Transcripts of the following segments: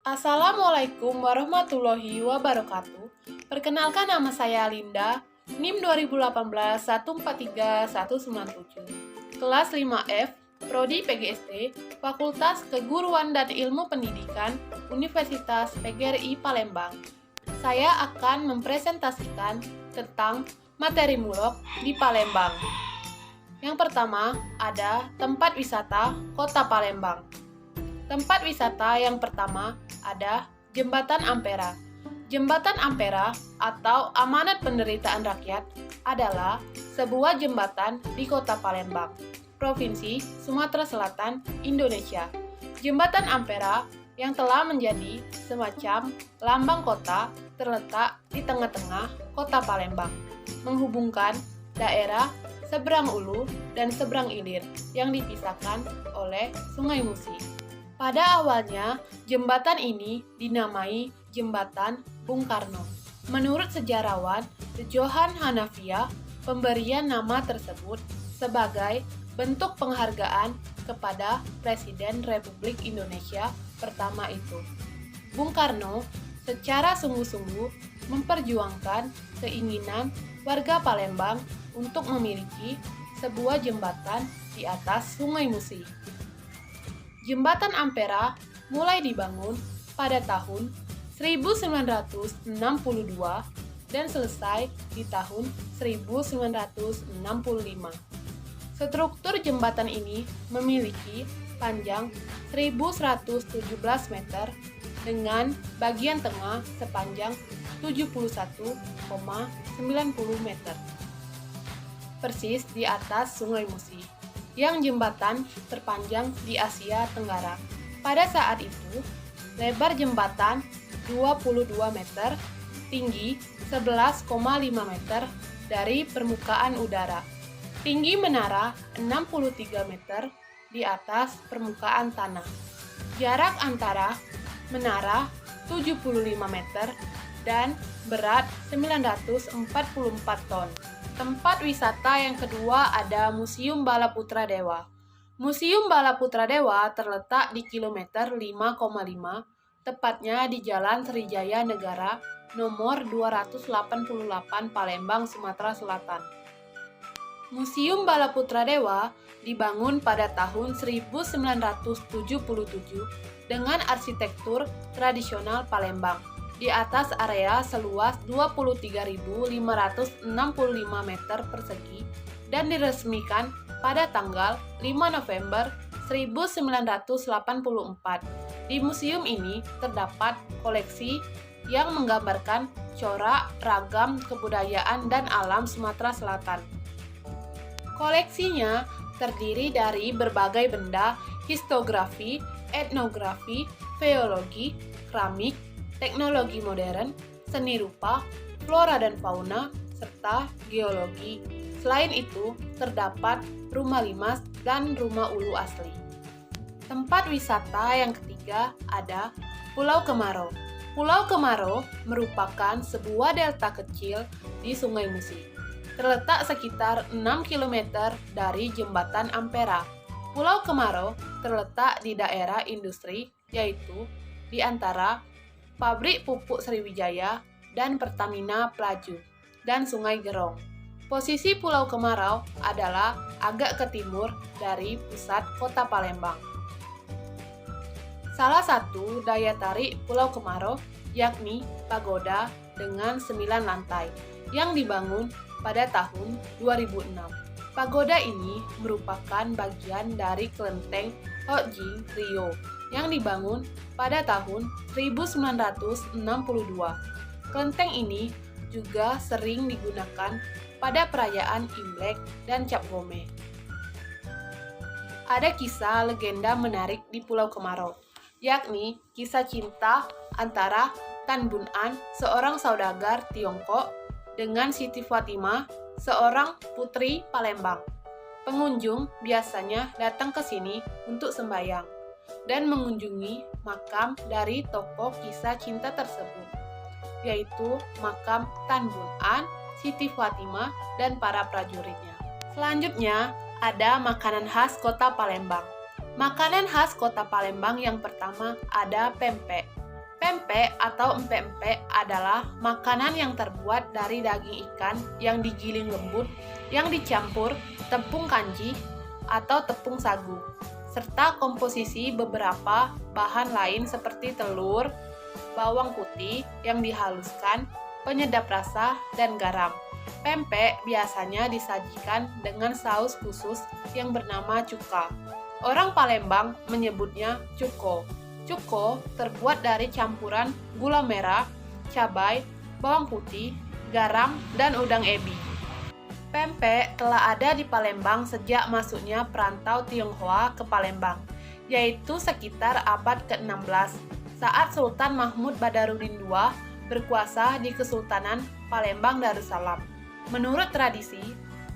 Assalamualaikum warahmatullahi wabarakatuh. Perkenalkan, nama saya Linda, NIM 2018 143197. Kelas 5F, Prodi PGSD, Fakultas Keguruan dan Ilmu Pendidikan, Universitas PGRI Palembang. Saya akan mempresentasikan tentang materi mulok di Palembang. Yang pertama ada tempat wisata Kota Palembang. Tempat wisata yang pertama ada Jembatan Ampera. Jembatan Ampera atau Amanat Penderitaan Rakyat adalah sebuah jembatan di Kota Palembang, Provinsi Sumatera Selatan, Indonesia. Jembatan Ampera yang telah menjadi semacam lambang kota terletak di tengah-tengah Kota Palembang, menghubungkan daerah Seberang Ulu dan Seberang Ilir yang dipisahkan oleh Sungai Musi. Pada awalnya, jembatan ini dinamai Jembatan Bung Karno. Menurut sejarawan Johan Hanafiah, pemberian nama tersebut sebagai bentuk penghargaan kepada Presiden Republik Indonesia pertama itu. Bung Karno secara sungguh-sungguh memperjuangkan keinginan warga Palembang untuk memiliki sebuah jembatan di atas Sungai Musi. Jembatan Ampera mulai dibangun pada tahun 1962 dan selesai di tahun 1965. Struktur jembatan ini memiliki panjang 1117 meter dengan bagian tengah sepanjang 71,90 meter. Persis di atas Sungai Musi, yang jembatan terpanjang di Asia Tenggara. Pada saat itu, lebar jembatan 22 meter, tinggi 11,5 meter dari permukaan udara. Tinggi menara 63 meter di atas permukaan tanah. Jarak antara menara 75 meter dan berat 944 ton. Tempat wisata yang kedua ada Museum Bala Putra Dewa. Museum Bala Putra Dewa terletak di kilometer 5,5, tepatnya di Jalan Srijaya Negara, nomor 288 Palembang, Sumatera Selatan. Museum Bala Putra Dewa dibangun pada tahun 1977 dengan arsitektur tradisional Palembang, di atas area seluas 23.565 meter persegi dan diresmikan pada tanggal 5 November 1984. Di museum ini terdapat koleksi yang menggambarkan corak ragam kebudayaan dan alam Sumatera Selatan. Koleksinya terdiri dari berbagai benda historiografi, etnografi, geologi, keramik, teknologi modern, seni rupa, flora dan fauna, serta geologi. Selain itu, terdapat rumah limas dan rumah ulu asli. Tempat wisata yang ketiga ada Pulau Kemarau. Pulau Kemarau merupakan sebuah delta kecil di Sungai Musi. Terletak sekitar 6 km dari Jembatan Ampera. Pulau Kemarau terletak di daerah industri, yaitu di antara Pabrik Pupuk Sriwijaya dan Pertamina Pelaju dan Sungai Gerong. Posisi Pulau Kemarau adalah agak ke timur dari pusat Kota Palembang. Salah satu daya tarik Pulau Kemarau yakni pagoda dengan 9 lantai yang dibangun pada tahun 2006. Pagoda ini merupakan bagian dari kelenteng Hokjing Rio yang dibangun pada tahun 1962. Kelenteng ini juga sering digunakan pada perayaan Imlek dan Cap Gome. Ada kisah legenda menarik di Pulau Kemarau, yakni kisah cinta antara Tan Bun An, seorang saudagar Tiongkok, dengan Siti Fatimah, seorang putri Palembang. Pengunjung biasanya datang ke sini untuk sembahyang dan mengunjungi makam dari tokoh kisah cinta tersebut, yaitu makam Tan Bun An, Siti Fatimah, dan para prajuritnya. Selanjutnya, ada makanan khas Kota Palembang. Makanan khas Kota Palembang yang pertama ada pempek. Pempek atau empek-empek adalah makanan yang terbuat dari daging ikan yang digiling lembut yang dicampur tepung kanji atau tepung sagu, serta komposisi beberapa bahan lain seperti telur, bawang putih yang dihaluskan, penyedap rasa, dan garam. Pempek biasanya disajikan dengan saus khusus yang bernama cuka. Orang Palembang menyebutnya cuko. Cuko terbuat dari campuran gula merah, cabai, bawang putih, garam, dan udang ebi. Pempek telah ada di Palembang sejak masuknya perantau Tionghoa ke Palembang, yaitu sekitar abad ke-16 saat Sultan Mahmud Badarudin II berkuasa di Kesultanan Palembang Darussalam. Menurut tradisi,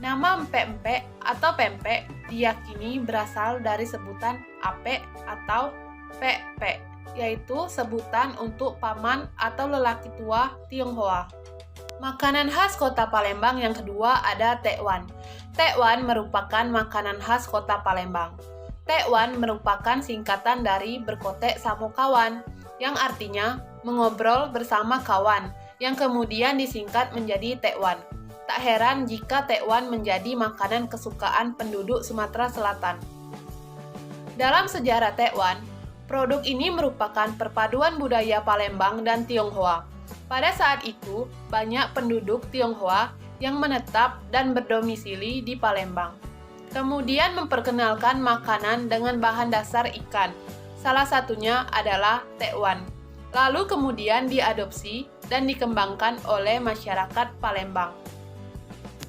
nama empek-empek atau pempek diyakini berasal dari sebutan apek atau pek-pek, yaitu sebutan untuk paman atau lelaki tua Tionghoa. Makanan khas kota Palembang yang kedua ada tekwan. Tekwan merupakan makanan khas kota Palembang. Tekwan merupakan singkatan dari berkotek sama kawan, yang artinya mengobrol bersama kawan, yang kemudian disingkat menjadi tekwan. Tak heran jika tekwan menjadi makanan kesukaan penduduk Sumatera Selatan. Dalam sejarah tekwan, produk ini merupakan perpaduan budaya Palembang dan Tionghoa. Pada saat itu, banyak penduduk Tionghoa yang menetap dan berdomisili di Palembang. Kemudian memperkenalkan makanan dengan bahan dasar ikan. Salah satunya adalah tekwan. Lalu kemudian diadopsi dan dikembangkan oleh masyarakat Palembang.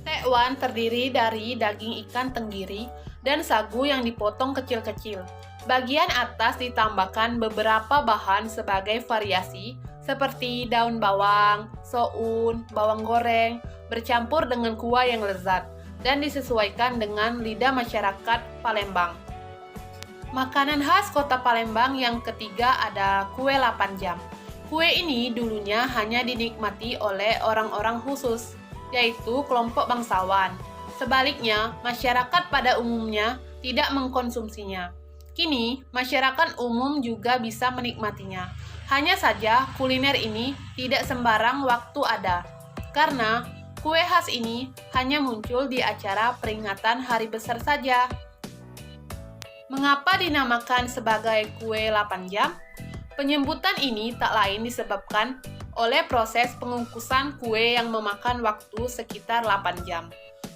Tekwan terdiri dari daging ikan tenggiri dan sagu yang dipotong kecil-kecil. Bagian atas ditambahkan beberapa bahan sebagai variasi seperti daun bawang, soun, bawang goreng, bercampur dengan kuah yang lezat dan disesuaikan dengan lidah masyarakat Palembang. Makanan khas kota Palembang yang ketiga ada kue 8 jam. Kue ini dulunya hanya dinikmati oleh orang-orang khusus, yaitu kelompok bangsawan. Sebaliknya, masyarakat pada umumnya tidak mengkonsumsinya. Kini, masyarakat umum juga bisa menikmatinya. Hanya saja, kuliner ini tidak sembarang waktu ada, karena kue khas ini hanya muncul di acara peringatan hari besar saja. Mengapa dinamakan sebagai kue 8 jam? Penyebutan ini tak lain disebabkan oleh proses pengukusan kue yang memakan waktu sekitar 8 jam.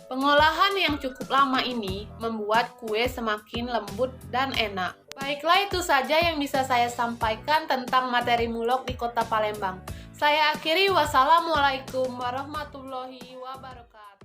Pengolahan yang cukup lama ini membuat kue semakin lembut dan enak. Baiklah, itu saja yang bisa saya sampaikan tentang materi mulok di kota Palembang. Saya akhiri, wassalamualaikum warahmatullahi wabarakatuh.